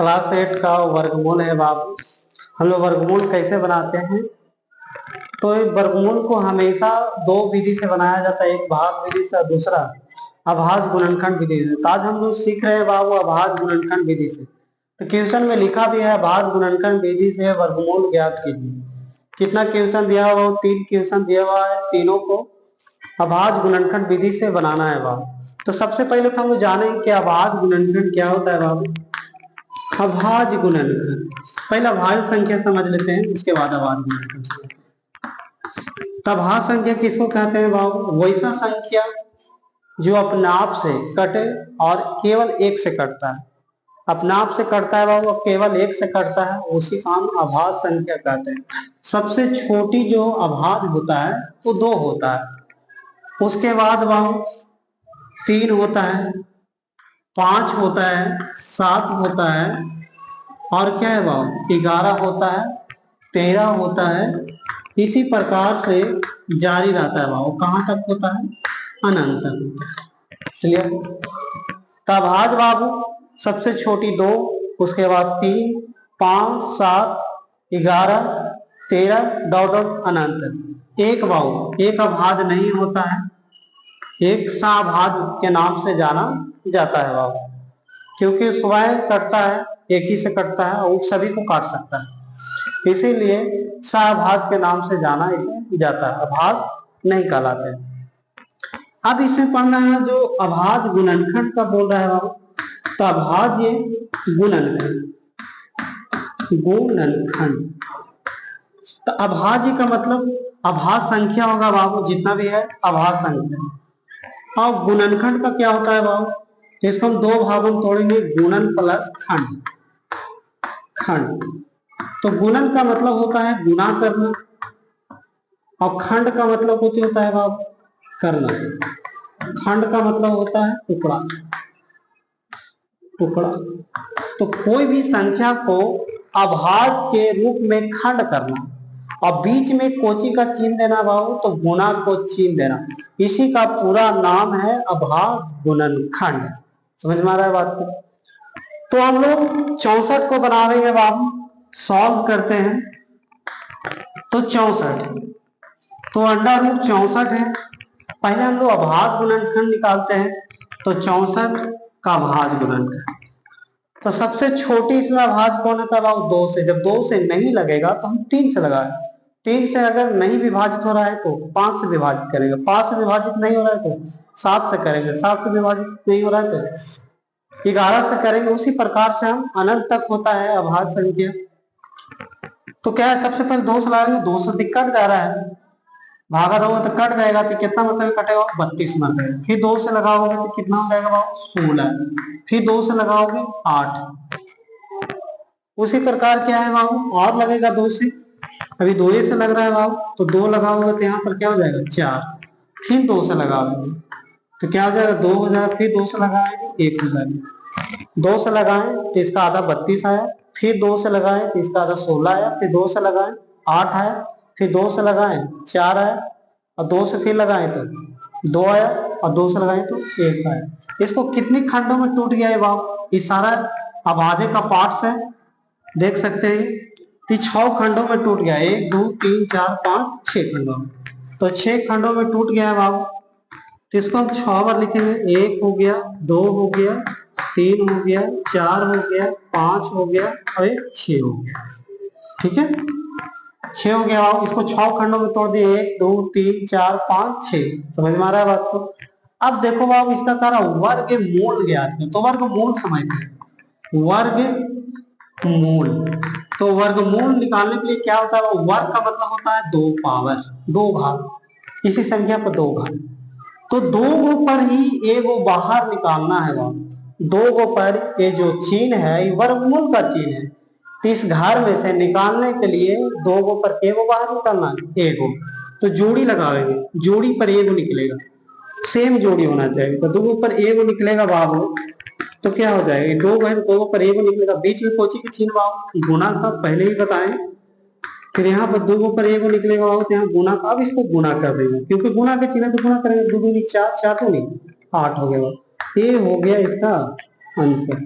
Class 8 का वर्गमूल है बाबू। हम लोग वर्गमूल कैसे बनाते हैं? तो एक वर्गमूल को हमेशा दो विधि से बनाया जाता है, एक भाग विधि से और दूसरा अभाज्य गुणनखंड विधि से। तो आज हम लोग सीख रहे हैं बाबू अभाज्य गुणनखंड विधि से। तो क्वेश्चन में लिखा भी है अभाज्य गुणनखंड विधि से वर्गमूल ज्ञात कीजिए। कितना क्वेश्चन दिया हुआ है? 3 क्वेश्चन दिया हुआ है, तीनों को अभाज्य गुणनखंड विधि से बनाना है बाबू। तो सबसे पहले तो हम लोग जानेंगे कि अभाज्य गुणनखंड क्या होता है बाबू। अभाज्य गुणनखंड, पहले अभाज्य संख्या समझ लेते हैं, उसके बाद अभाज्य गुणनखंड समझते हैं। अभाज्य संख्या किसको कहते हैं बाबू? वैसा संख्या जो अपने आप से कटे और केवल एक से कटता है। अपने आप से कटता है बाबू, केवल एक से कटता है, उसी का हम अभाज्य संख्या कहते हैं। सबसे छोटी जो अभाज्य होता है वो 2 होता है। उसके बाद बाबू 3 होता है, 5 होता है, 7 होता है, और क्या है बाबू 11 होता है, 13 होता है। इसी प्रकार से जारी रहता है बाबू। कहाँ तक होता है? अनंत तक होता है। क्लियर? तो अभाज्य बाबू सबसे छोटी 2, उसके बाद 3, 5, 7, 11, 13 डॉट डॉट अनंत। एक बाबू एक अभाज्य नहीं होता है, एक सभाज्य के नाम से जाना जाता है बाबू, क्योंकि स्वयं कटता है, एक ही से कटता है और सभी को काट सकता है, इसीलिए सभाज्य के नाम से जाना इसे जाता है, अभाज्य नहीं कहलाते हैं। अब इसमें पढ़ना है जो अभाज्य गुणनखंड का बोल रहा है बाबू। तो अभाज्य गुणनखंड, गुणनखंड तो अभाज्य का मतलब अभाज्य संख्या होगा बाबू, जितना भी है अभाज्य संख्या। और गुणनखंड का क्या होता है बाबू? इसको हम 2 भागों में तोड़ेंगे, गुणन प्लस खंड। खंड तो गुणन का मतलब होता है गुणा करना, और खंड का मतलब कुछ होता है बाबू करना। खंड का मतलब होता है टुकड़ा, टुकड़ा। तो कोई भी संख्या को अभाज्य के रूप में खंड करना और बीच में कोची का चिन्ह देना बाबू, तो गुणा को चिन्ह देना, इसी का पूरा नाम है अभाज्य गुणनखंड। समझ में आ रहा है बात को? तो हम लोग 64 को बनावेंगे बाबू, सॉल्व करते हैं। तो 64, तो अंडर रूट 64 है। पहले हम लोग अभाज्य गुणनखंड निकालते हैं, तो 64 का अभाज्य गुणनखंड। तो सबसे छोटी इसमें अभाज्य कौन होता है बाबू? 2 से। जब 2 से नहीं लगेगा तो हम 3 से लगाए। 3 से अगर नहीं विभाजित हो रहा है तो 5 से विभाजित करेंगे, 5 से विभाजित नहीं हो रहा है तो 7 से करेंगे, 7 से विभाजित नहीं हो रहा है तो 11 से करेंगे। उसी प्रकार से हम अनंत तक होता है अभाज्य संख्या। तो क्या है, सबसे पहले 2 से लगाएंगे, 2 से कट जा रहा है, भागा दोगे तो कट जाएगा, तो कितना मतलब कटेगा? 32 मतलब। फिर 2 से लगाओगे तो कितना हो जाएगा बाबू? 16। फिर 2 से लगाओगे 8। उसी प्रकार क्या है बाबू, और लगेगा 2 से। अभी 2 से लग रहा है बाबू, तो 2 लगाओगे तो यहाँ पर क्या हो जाएगा? 4। फिर 2 से लगाओगे तो क्या हो जाएगा? 2 हो जाएगा। फिर 2 से लगाएंगे 1 हो जाएगा। 2 से लगाएं तो इसका आधा 32 आया। फिर 2 से लगाएं तो इसका आधा 16 आया। फिर 2 से लगाएं 8 आया। फिर 2 से लगाएं 4 आया, और 2 से फिर लगाएं तो 2 आया, और 2 से लगाएं तो 1 आया। इसको कितने खंडों में टूट गया है बाबू? ये सारा अभाज्य का पार्ट्स है, देख सकते हैं। तो 6 खंडों में टूट गया, 1 2 3 4 5 6 खंडों में। तो 6 खंडों में टूट गया है बाबू। तो इसको हम 6 बार लिखेंगे। 1 हो गया, 2 हो गया, 3 हो गया, 4 हो गया, 5 हो गया, और 6 हो गया। ठीक है, 6 हो गया बाबू। इसको 6 खंडों में तोड़ दिए, 1 2 3 4 5 6। समझ में आ रहा है बात को? अब देखो बाबू, इसका कह रहा वर्ग मूल ज्ञात है, तो वर्ग मूल समझते हैं। वर्ग मूल, तो वर्गमूल निकालने के लिए क्या होता है? वर्ग का मतलब होता है 2 पावर, 2 घात। इसी संख्या पर 2 घात, तो 2 गो पर ही एगो बाहर निकालना है बाबू। 2 गो पर ये जो चिन्ह है ये वर्गमूल का चिन्ह है। तो इस घर में से निकालने के लिए 2 गो पर एगो बाहर निकालना है, एगो। तो जोड़ी लगाएंगे, जोड़ी पर एगो निकलेगा, सेम जोड़ी होना चाहिए। तो 2 गो पर एगो निकलेगा बाबू, तो क्या हो जाएगा? 2 है तो 2 पर एगो निकलेगा, बीच में कोची का चिन्ह बाबू गुणा का पहले ही बताएं। फिर यहाँ पर 2 पर एगो निकलेगा बाबू, तो यहाँ गुणा का। अब इसको गुणा कर देंगे, क्योंकि गुणा के चिन्ह तो गुणा करेंगे। 2 दूनी 4, 4 दूनी 8 हो गया। ये हो गया इसका आंसर।